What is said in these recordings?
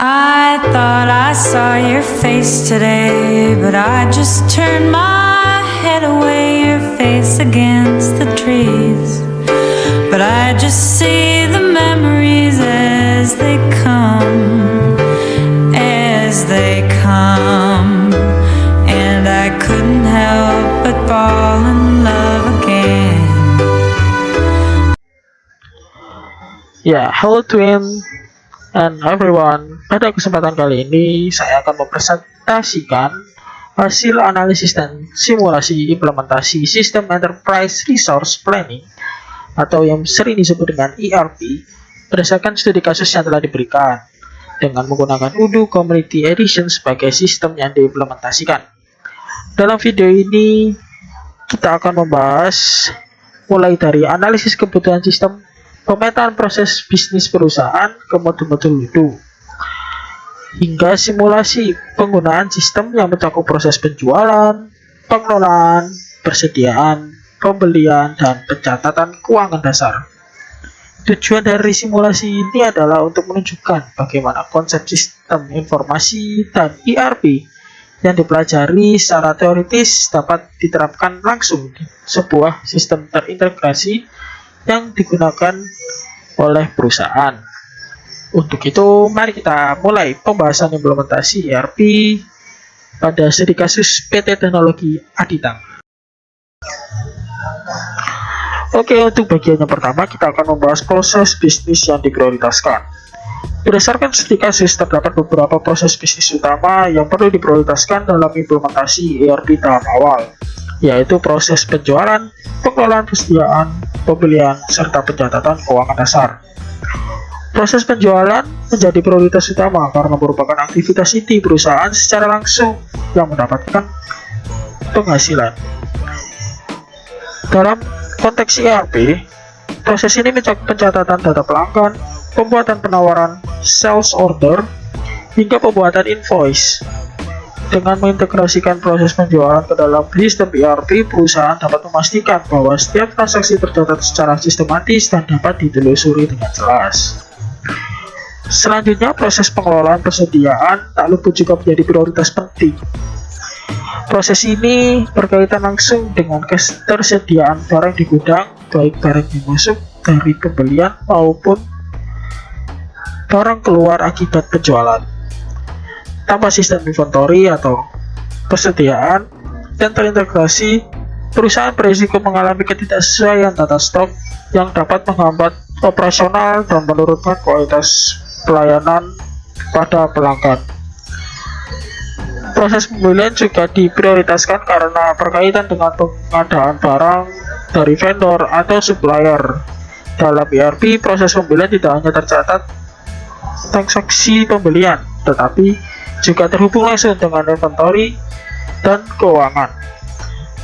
I thought I saw your face today, but I just turned my head away, your face against the trees. But I just see the memories as they come, and I couldn't help but fall in love again. Ya, hello twin and everyone. Pada kesempatan kali ini saya akan mempresentasikan hasil analisis dan simulasi implementasi sistem Enterprise Resource Planning atau yang sering disebut dengan ERP berdasarkan studi kasus yang telah diberikan dengan menggunakan Odoo Community Edition sebagai sistem yang diimplementasikan. Dalam video ini kita akan membahas mulai dari analisis kebutuhan sistem, pemetaan proses bisnis perusahaan ke modul-modul Odoo, hingga simulasi penggunaan sistem yang mencakup proses penjualan, pengelolaan, persediaan, pembelian, dan pencatatan keuangan dasar. Tujuan dari simulasi ini adalah untuk menunjukkan bagaimana konsep sistem informasi dan ERP yang dipelajari secara teoritis dapat diterapkan langsung di sebuah sistem terintegrasi yang digunakan oleh perusahaan. Untuk itu, mari kita mulai pembahasan implementasi ERP pada studi kasus PT Teknologi Aditama. Oke, untuk bagian yang pertama kita akan membahas proses bisnis yang diprioritaskan. Berdasarkan studi kasus, terdapat beberapa proses bisnis utama yang perlu diprioritaskan dalam implementasi ERP tahap awal, yaitu proses penjualan, pengelolaan persediaan, pembelian, serta pencatatan keuangan dasar. Proses penjualan menjadi prioritas utama karena merupakan aktivitas inti perusahaan secara langsung yang mendapatkan penghasilan. Dalam konteks ERP, proses ini mencakup pencatatan data pelanggan, pembuatan penawaran, sales order, hingga pembuatan invoice. Dengan mengintegrasikan proses penjualan ke dalam sistem ERP, perusahaan dapat memastikan bahwa setiap transaksi tercatat secara sistematis dan dapat ditelusuri dengan jelas. Selanjutnya, proses pengelolaan persediaan tak luput juga menjadi prioritas penting. Proses ini berkaitan langsung dengan ketersediaan barang di gudang, baik barang yang masuk dari pembelian maupun barang keluar akibat penjualan. Tanpa sistem inventory atau persediaan yang terintegrasi, perusahaan berisiko mengalami ketidaksesuaian data stok yang dapat menghambat operasional dan menurunkan kualitas pelayanan pada pelanggan. Proses pembelian juga diprioritaskan karena berkaitan dengan pengadaan barang dari vendor atau supplier. Dalam ERP, proses pembelian tidak hanya tercatat transaksi pembelian, tetapi juga terhubung langsung dengan inventory dan keuangan.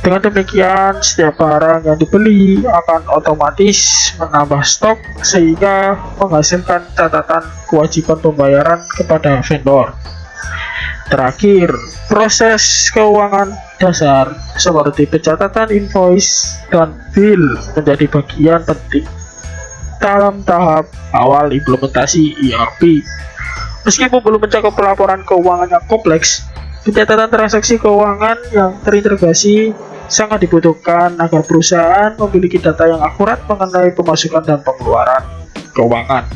Dengan demikian, setiap barang yang dibeli akan otomatis menambah stok sehingga menghasilkan catatan kewajiban pembayaran kepada vendor. Terakhir, proses keuangan dasar seperti pencatatan invoice dan bill menjadi bagian penting dalam tahap awal implementasi ERP. Meskipun belum mencakup pelaporan keuangan yang kompleks, pencatatan transaksi keuangan yang terintegrasi sangat dibutuhkan agar perusahaan memiliki data yang akurat mengenai pemasukan dan pengeluaran keuangan.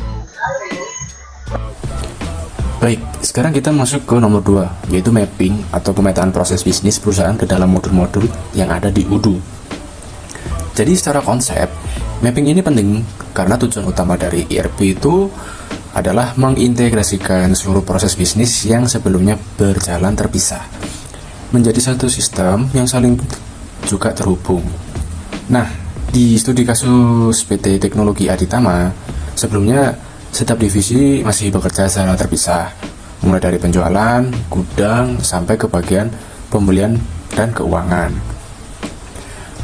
Baik, sekarang kita masuk ke nomor 2, yaitu mapping atau pemetaan proses bisnis perusahaan ke dalam modul-modul yang ada di Odoo. Jadi secara konsep, mapping ini penting karena tujuan utama dari ERP itu adalah mengintegrasikan seluruh proses bisnis yang sebelumnya berjalan terpisah menjadi satu sistem yang saling juga terhubung. Nah, di studi kasus PT Teknologi Aditama, sebelumnya setiap divisi masih bekerja secara terpisah, mulai dari penjualan, gudang, sampai ke bagian pembelian dan keuangan.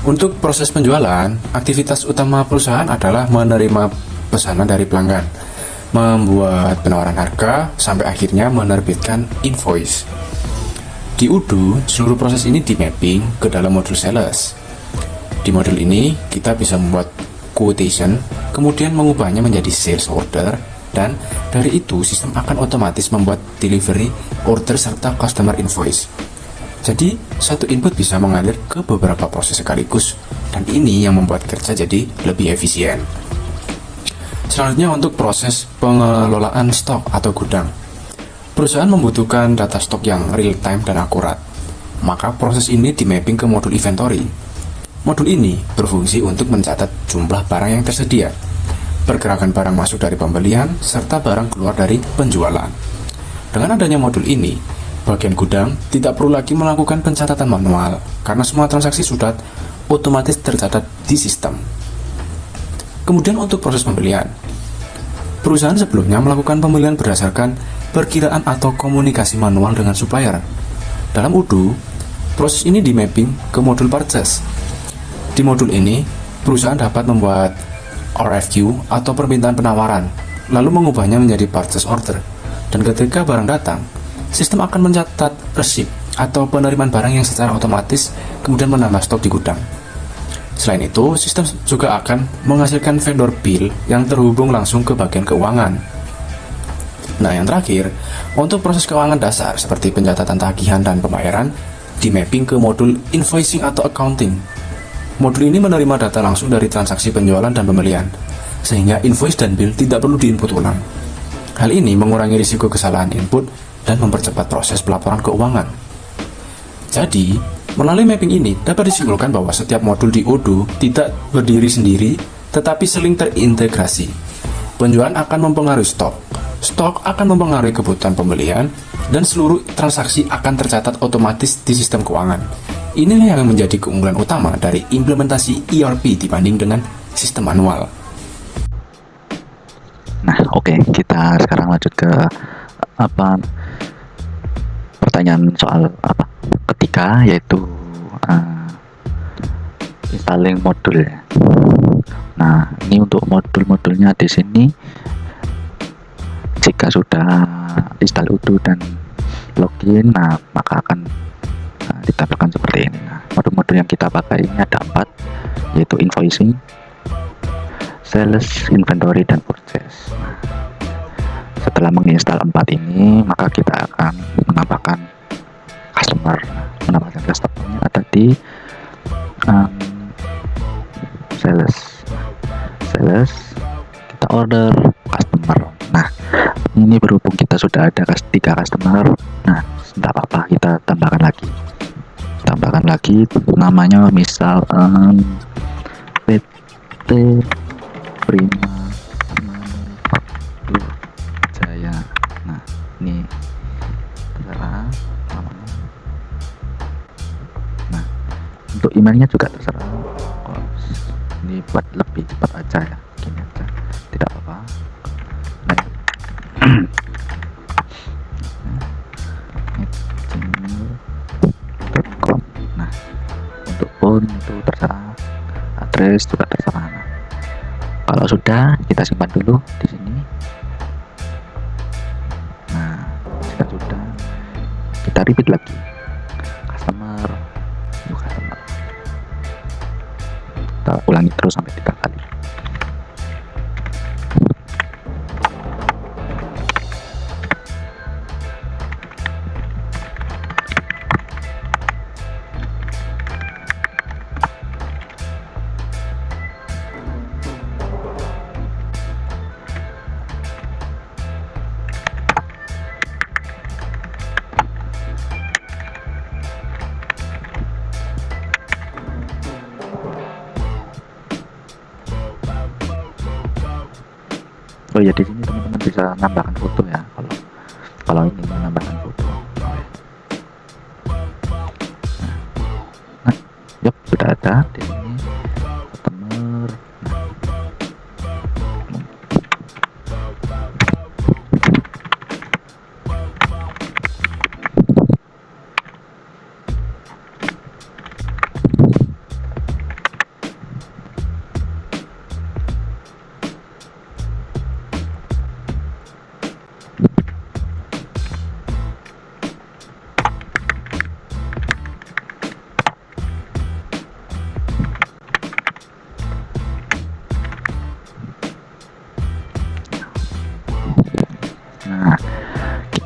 Untuk proses penjualan, aktivitas utama perusahaan adalah menerima pesanan dari pelanggan, membuat penawaran harga, sampai akhirnya menerbitkan invoice. Di Odoo, seluruh proses ini di mapping ke dalam modul sales. Di modul ini, kita bisa membuat quotation, kemudian mengubahnya menjadi sales order, Dan dari itu sistem akan otomatis membuat delivery, order, serta customer invoice. Jadi satu input bisa mengalir ke beberapa proses sekaligus, dan ini yang membuat kerja jadi lebih efisien. Selanjutnya untuk proses pengelolaan stok atau gudang. Perusahaan membutuhkan data stok yang real time dan akurat. Maka proses ini dimapping ke modul inventory. Modul ini berfungsi untuk mencatat jumlah barang yang tersedia, pergerakan barang masuk dari pembelian, serta barang keluar dari penjualan. Dengan adanya modul ini, bagian gudang tidak perlu lagi melakukan pencatatan manual, karena semua transaksi sudah otomatis tercatat di sistem. Kemudian untuk proses pembelian. Perusahaan sebelumnya melakukan pembelian berdasarkan perkiraan atau komunikasi manual dengan supplier. Dalam Odoo, proses ini dimapping ke modul purchase. Di modul ini, perusahaan dapat membuat RFQ atau permintaan penawaran, lalu mengubahnya menjadi purchase order. Dan ketika barang datang, sistem akan mencatat receipt atau penerimaan barang yang secara otomatis kemudian menambah stok di gudang. Selain itu, sistem juga akan menghasilkan vendor bill yang terhubung langsung ke bagian keuangan. Nah, yang terakhir, untuk proses keuangan dasar seperti pencatatan tagihan dan pembayaran, di mapping ke modul invoicing atau accounting. Modul ini menerima data langsung dari transaksi penjualan dan pembelian, sehingga invoice dan bill tidak perlu diinput ulang. Hal ini mengurangi risiko kesalahan input dan mempercepat proses pelaporan keuangan. Jadi, melalui mapping ini dapat disimpulkan bahwa setiap modul di Odoo tidak berdiri sendiri, tetapi saling terintegrasi. Penjualan akan mempengaruhi stok akan mempengaruhi kebutuhan pembelian, dan seluruh transaksi akan tercatat otomatis di sistem keuangan. Inilah yang menjadi keunggulan utama dari implementasi ERP dibanding dengan sistem manual. Nah, oke, kita sekarang lanjut ke pertanyaan soal ketika, yaitu installing modul ya. Nah, ini untuk modul-modulnya di sini. Jika sudah install Odoo dan login, nah maka akan ditampilkan seperti ini. Nah, modul-modul yang kita pakai ini ada 4, yaitu invoicing, sales, inventory, dan purchase. Nah, setelah menginstal 4 ini, maka kita akan menambahkan customer. Menambahkan customernya ada di sales, kita order customer. Nah, ini berhubung kita sudah ada 3 customer, nah tidak apa-apa, kita tambahkan lagi namanya, misal PT Prima Manufaktur Jaya. Nah, ini terserah namanya. Nah, untuk emailnya juga terserah. Ini buat lebih cepat aja ya, gini aja, tidak apa-apa. gmail.com. Nah, untuk phone itu terserah, address juga terserah. Nah, kalau sudah, kita simpan dulu di sini. Nah, jika sudah, kita repeat lagi customer. Kita ulangi terus sampai 3 kali. Oh ya, di sini teman-teman bisa nambahkan foto ya, kalau ingin menambahkan foto. Nah, yuk, sudah ada di sini customer.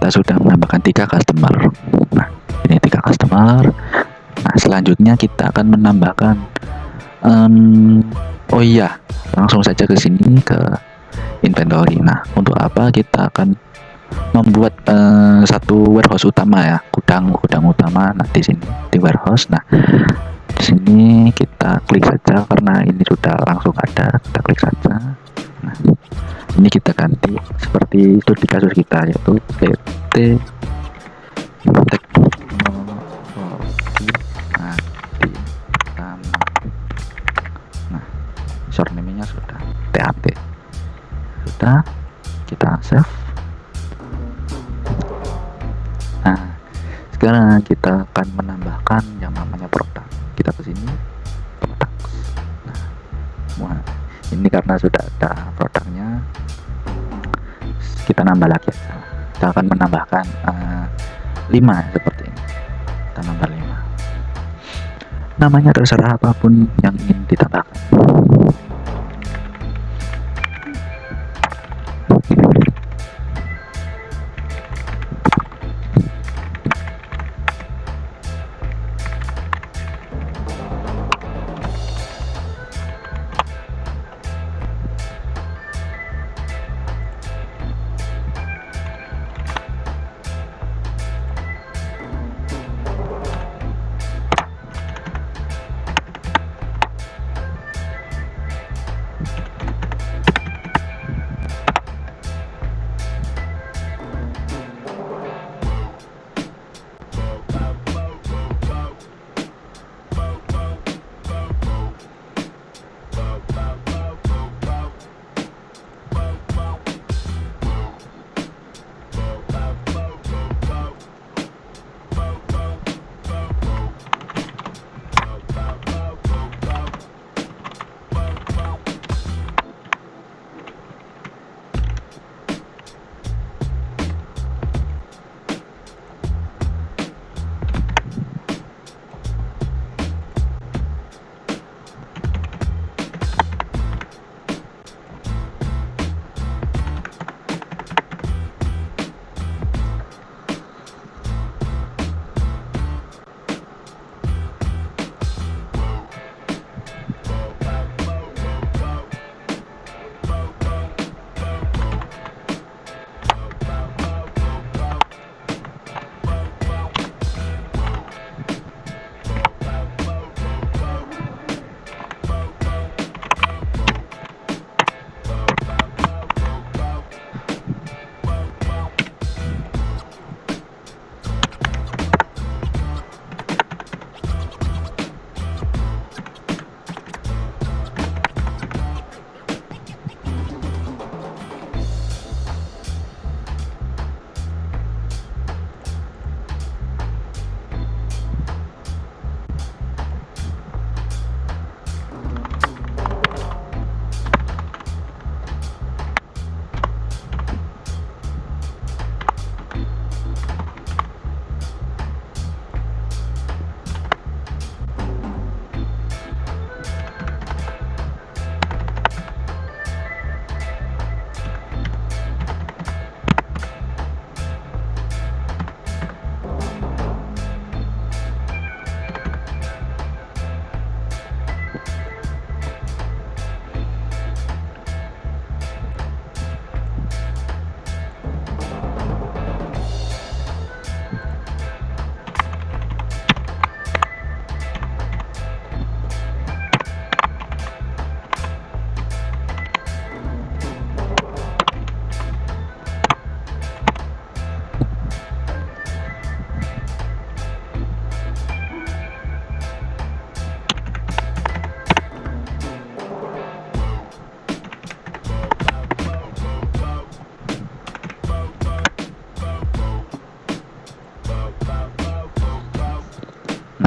kita sudah menambahkan 3 customer. Nah, ini 3 customer. Nah, selanjutnya kita akan menambahkan oh iya, langsung saja ke sini ke inventory. Nah, untuk apa kita akan membuat satu warehouse utama ya, gudang utama. Nah, di sini di warehouse. Nah, di sini kita klik saja karena ini sudah langsung ada, kita klik saja. Nah, ini kita ganti seperti itu di kasus kita, yaitu PT Teknologi Adi Tama. Nah, short name-nya sudah TAT, sudah kita save. Nah, sekarang kita akan menambahkan yang namanya produk. Kita ke sini produk. Nah, wah, ini karena sudah ada produknya, kita nambah lagi aja. Kita akan menambahkan 5 seperti ini. Kita nambah 5. Namanya terserah apapun yang ingin ditambahkan.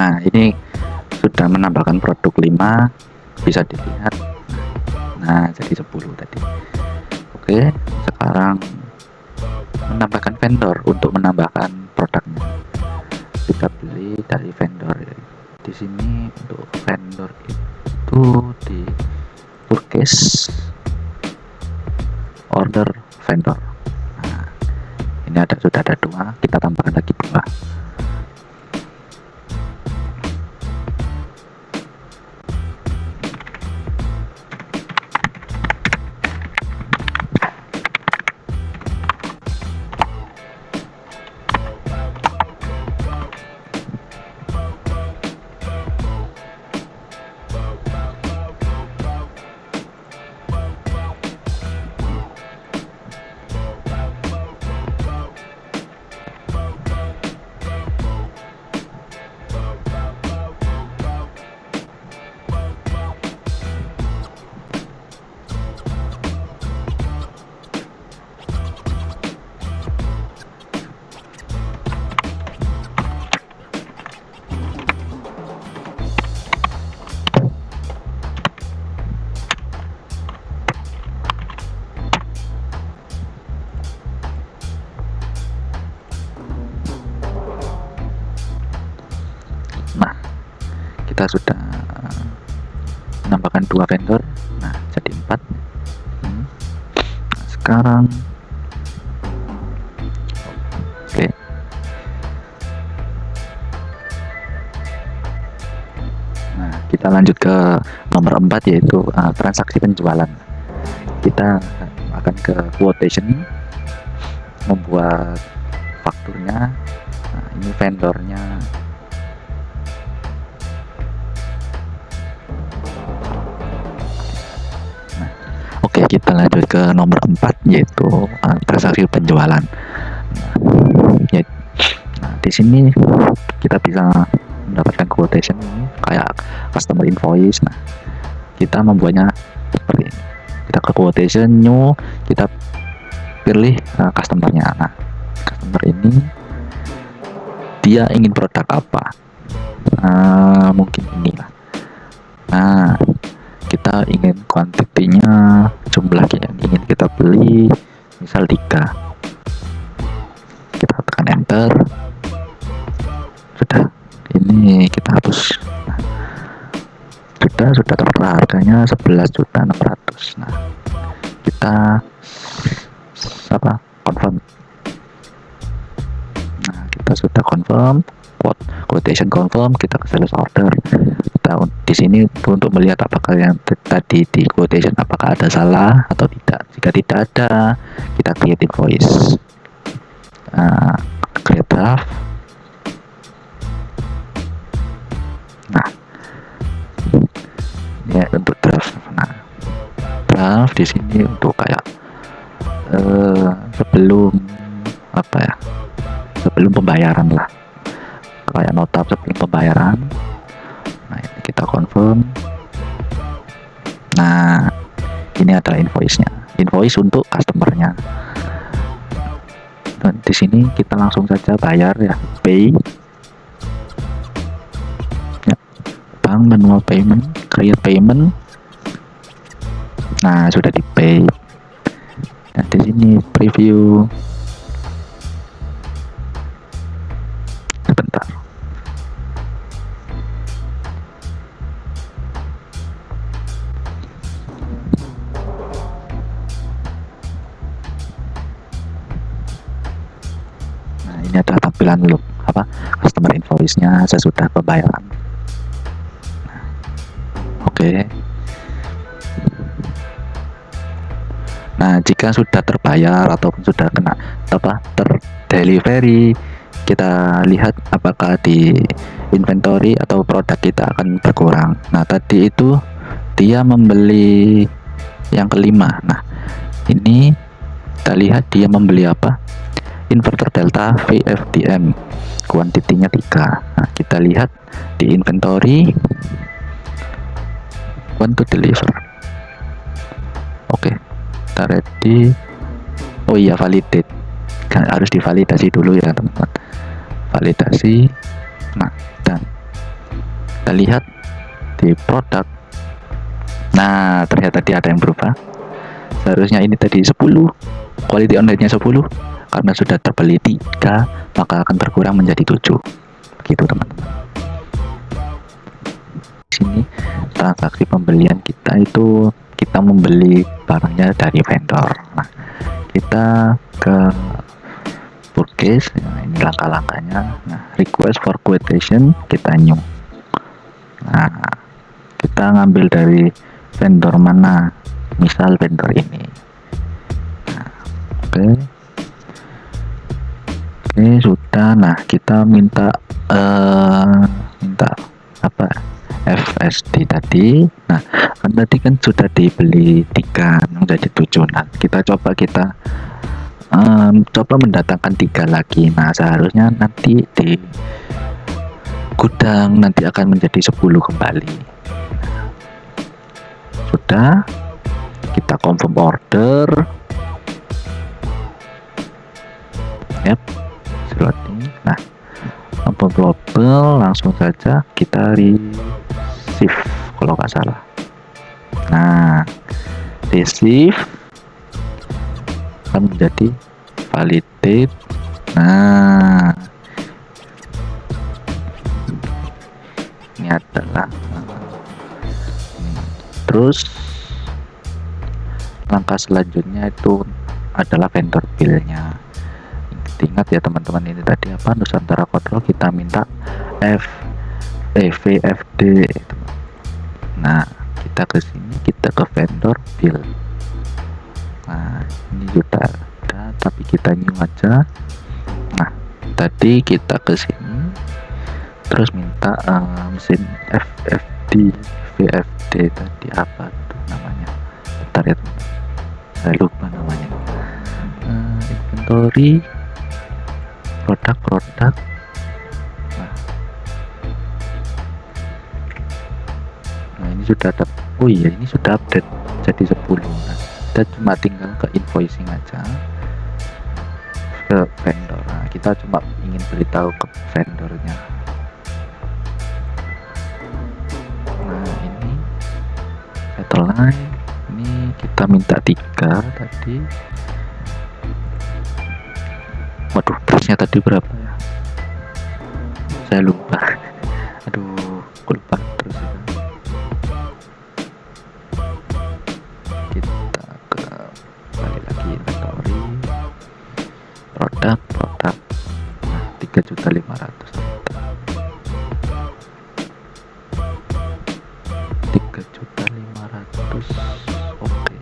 Nah, ini sudah menambahkan produk 5, bisa dilihat. Nah, jadi 10 tadi. Oke, sekarang menambahkan vendor. Untuk menambahkan produknya, kita beli dari vendor. Di sini untuk vendor itu di purchase order vendor. Nah, Ini sudah ada 2, kita tambahkan lagi 2. Nah, kita sudah menambahkan 2 vendor, nah jadi 4. Nah, sekarang oke. Nah, kita lanjut ke nomor 4, yaitu transaksi penjualan. Kita akan ke quotation, membuat fakturnya. Nah, ini vendornya. Oke, kita lanjut ke nomor 4, yaitu transaksi penjualan. Nah, di sini kita bisa mendapatkan quotation ini kayak customer invoice. Nah, kita membuatnya seperti ini. Kita ke quotation new, kita pilih customernya. Nah, customer ini dia ingin produk apa? Mungkin inilah. Nah, kita ingin kuantitinya, jumlah yang ingin kita beli, misal 3. Kita tekan enter. Sudah, ini kita hapus. Nah, sudah tertera harganya 11.600.000. Nah, kita confirm. Nah, kita sudah confirm, quotation confirm, kita ke sales order. Kita di sini untuk melihat apakah yang tadi di quotation apakah ada salah atau tidak. Jika tidak ada, kita create invoice, create draft. Nah, ya untuk draft. Nah, draft di sini untuk kayak sebelum sebelum pembayaran lah, kayak nota sebelum pembayaran. Nah, ini kita confirm. Nah, ini adalah invoice-nya, invoice untuk customernya. Dan di sini kita langsung saja bayar ya, pay ya, bank manual payment, create payment. Nah, sudah di pay. Dan di sini preview. Sebentar. Nah, ini adalah tampilan look customer invoice-nya sesudah pembayaran. Oke. Nah, jika sudah terbayar ataupun sudah kena terdelivery, kita lihat apakah di inventory atau produk kita akan berkurang. Nah, tadi itu dia membeli yang kelima. Nah, ini kita lihat dia membeli apa? Inverter delta VFDM, kuantitinya 3. Nah, kita lihat di inventory, want to deliver. Oke, kita ready. Oh iya, validate, kan harus divalidasi dulu ya teman-teman. Validasi. Nah, dan kita lihat di produk. Nah, ternyata dia ada yang berubah. Seharusnya ini tadi 10, quality online-nya 10, karena sudah terbeli 3, maka akan berkurang menjadi 7. Begitu teman-teman. Di sini transaksi pembelian kita itu kita membeli barangnya dari vendor. Nah, kita ke purchase. Nah, ini langkah-langkahnya. Nah, request for quotation kita new. Nah, kita ngambil dari vendor mana, misal vendor ini. Nah, oke, sudah. Nah, kita minta apa, FSD tadi. Nah, kan tadi kan sudah dibeli 3 menjadi 7. Nah, kita coba mendatangkan 3 lagi. Nah, seharusnya nanti di gudang nanti akan menjadi 10 kembali. Sudah, kita confirm order. Yap, slot ini. Nah, global langsung saja kita receive kalau nggak salah. Nah, receive akan menjadi validate. Nah, ini adalah terus langkah selanjutnya itu adalah vendor bill-nya. Ingat ya teman-teman, ini tadi apa, Nusantara Control kita minta VFD. Nah, kita ke sini, kita ke vendor bill. Nah, ini sudah ada, tapi kita new aja. Nah, tadi kita ke sini terus minta mesin VFD tadi apa tuh namanya, bentar ya teman, saya lupa namanya. Inventory produk. Nah, ini sudah ada. Oh iya, ini sudah update jadi 10. Nah, kita cuma tinggal ke invoicing aja ke vendor. Nah, kita cuma ingin beritahu ke vendornya. Nah, ini line ini kita minta 3 tadi. Waduh, terusnya tadi berapa ya? Saya lupa. Aduh, aku lupa terus ya. Kita balik lagi inventory produk. Nah, 3.500.000. 3.500.000. Oke.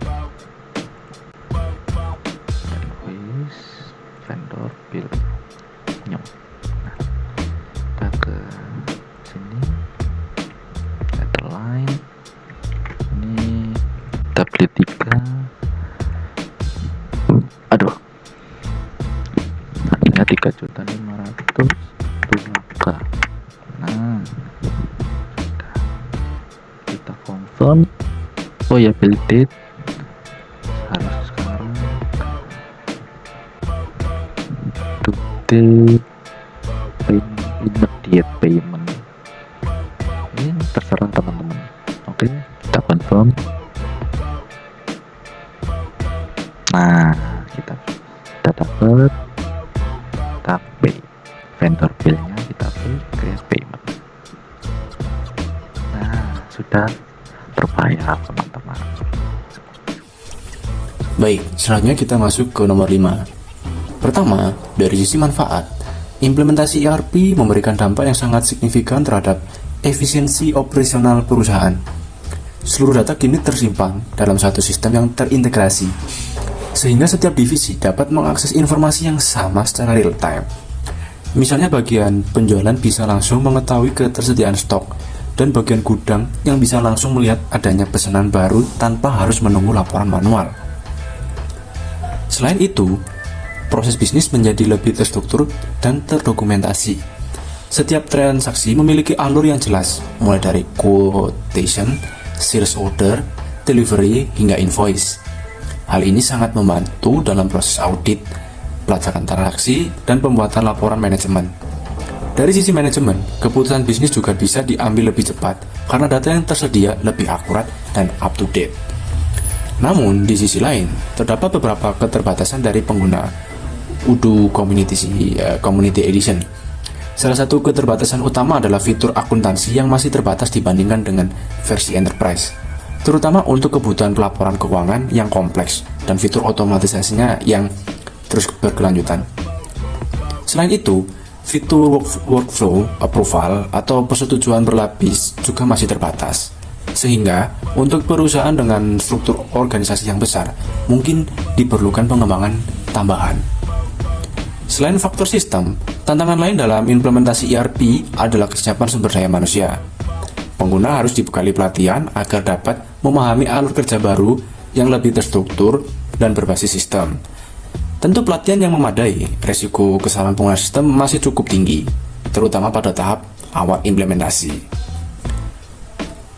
Invoice vendor bill. Nah, kita ke sini, line ini kita beli 3. Aduh, harganya 3.500.000 2K. Nah, kita confirm. Oh ya, bill date harus sekarang. Immediate payment. Ini terserah teman-teman. Oke, kita confirm. Nah, kita dapat, kita pay vendor bill-nya, kita create payment. Nah, sudah terbayar teman-teman. Baik, selanjutnya kita masuk ke nomor 5. Pertama, dari sisi manfaat, implementasi ERP memberikan dampak yang sangat signifikan terhadap efisiensi operasional perusahaan. Seluruh data kini tersimpan dalam satu sistem yang terintegrasi, sehingga setiap divisi dapat mengakses informasi yang sama secara real time. Misalnya bagian penjualan bisa langsung mengetahui ketersediaan stok, dan bagian gudang yang bisa langsung melihat adanya pesanan baru tanpa harus menunggu laporan manual. Selain itu, proses bisnis menjadi lebih terstruktur dan terdokumentasi. Setiap transaksi memiliki alur yang jelas, mulai dari quotation, sales order, delivery, hingga invoice. Hal ini sangat membantu dalam proses audit, pelacakan transaksi, dan pembuatan laporan manajemen. Dari sisi manajemen, keputusan bisnis juga bisa diambil lebih cepat karena data yang tersedia lebih akurat dan up to date. Namun, di sisi lain, terdapat beberapa keterbatasan dari pengguna Odoo Community Edition. Salah satu keterbatasan utama adalah fitur akuntansi yang masih terbatas dibandingkan dengan versi Enterprise, terutama untuk kebutuhan pelaporan keuangan yang kompleks dan fitur otomatisasinya yang terus berkelanjutan. Selain itu, fitur workflow approval atau persetujuan berlapis juga masih terbatas. Sehingga, untuk perusahaan dengan struktur organisasi yang besar, mungkin diperlukan pengembangan tambahan. Selain faktor sistem, tantangan lain dalam implementasi ERP adalah kesiapan sumber daya manusia. Pengguna harus dibekali pelatihan agar dapat memahami alur kerja baru yang lebih terstruktur dan berbasis sistem. Tentu pelatihan yang memadai, resiko kesalahan pengguna sistem masih cukup tinggi, terutama pada tahap awal implementasi.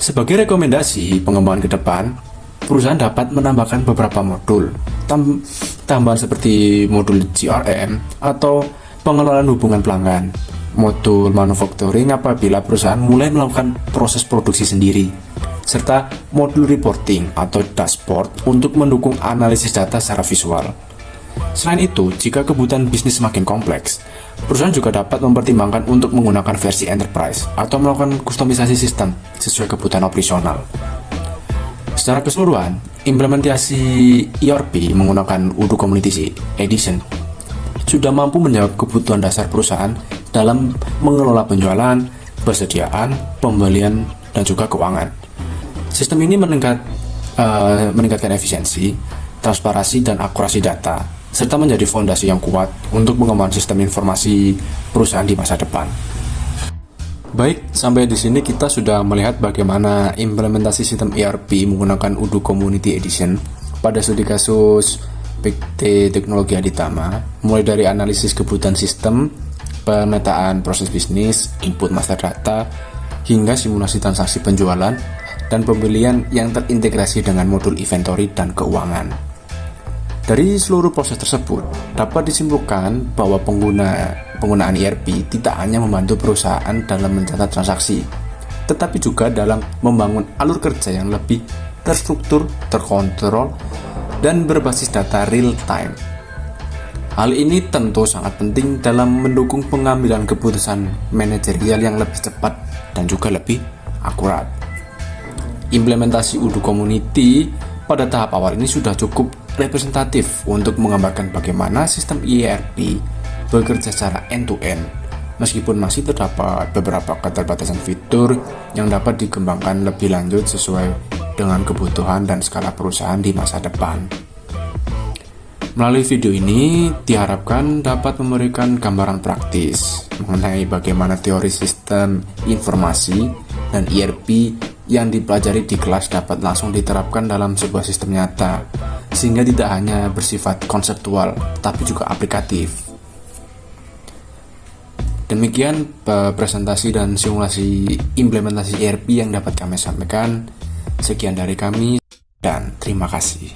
Sebagai rekomendasi pengembangan ke depan, perusahaan dapat menambahkan beberapa modul tambahan seperti modul CRM atau pengelolaan hubungan pelanggan, modul manufacturing apabila perusahaan mulai melakukan proses produksi sendiri, serta modul reporting atau dashboard untuk mendukung analisis data secara visual. Selain itu, jika kebutuhan bisnis semakin kompleks, perusahaan juga dapat mempertimbangkan untuk menggunakan versi enterprise atau melakukan kustomisasi sistem sesuai kebutuhan operasional. Secara keseluruhan, implementasi ERP menggunakan Odoo Community Edition sudah mampu menjawab kebutuhan dasar perusahaan dalam mengelola penjualan, persediaan, pembelian, dan juga keuangan. Sistem ini meningkatkan efisiensi, transparansi, dan akurasi data, serta menjadi fondasi yang kuat untuk mengembangkan sistem informasi perusahaan di masa depan. Baik, sampai di sini kita sudah melihat bagaimana implementasi sistem ERP menggunakan Odoo Community Edition pada studi kasus PT Teknologi Aditama, mulai dari analisis kebutuhan sistem, pemetaan proses bisnis, input master data, hingga simulasi transaksi penjualan dan pembelian yang terintegrasi dengan modul inventory dan keuangan. Dari seluruh proses tersebut, dapat disimpulkan bahwa penggunaan ERP tidak hanya membantu perusahaan dalam mencatat transaksi, tetapi juga dalam membangun alur kerja yang lebih terstruktur, terkontrol, dan berbasis data real time. Hal ini tentu sangat penting dalam mendukung pengambilan keputusan manajerial yang lebih cepat dan juga lebih akurat. Implementasi Odoo Community pada tahap awal ini sudah cukup representatif untuk menggambarkan bagaimana sistem ERP bekerja secara end-to-end, meskipun masih terdapat beberapa keterbatasan fitur yang dapat dikembangkan lebih lanjut sesuai dengan kebutuhan dan skala perusahaan di masa depan. Melalui video ini diharapkan dapat memberikan gambaran praktis mengenai bagaimana teori sistem informasi dan ERP yang dipelajari di kelas dapat langsung diterapkan dalam sebuah sistem nyata, sehingga tidak hanya bersifat konseptual, tapi juga aplikatif. Demikian presentasi dan simulasi implementasi ERP yang dapat kami sampaikan. Sekian dari kami, dan terima kasih.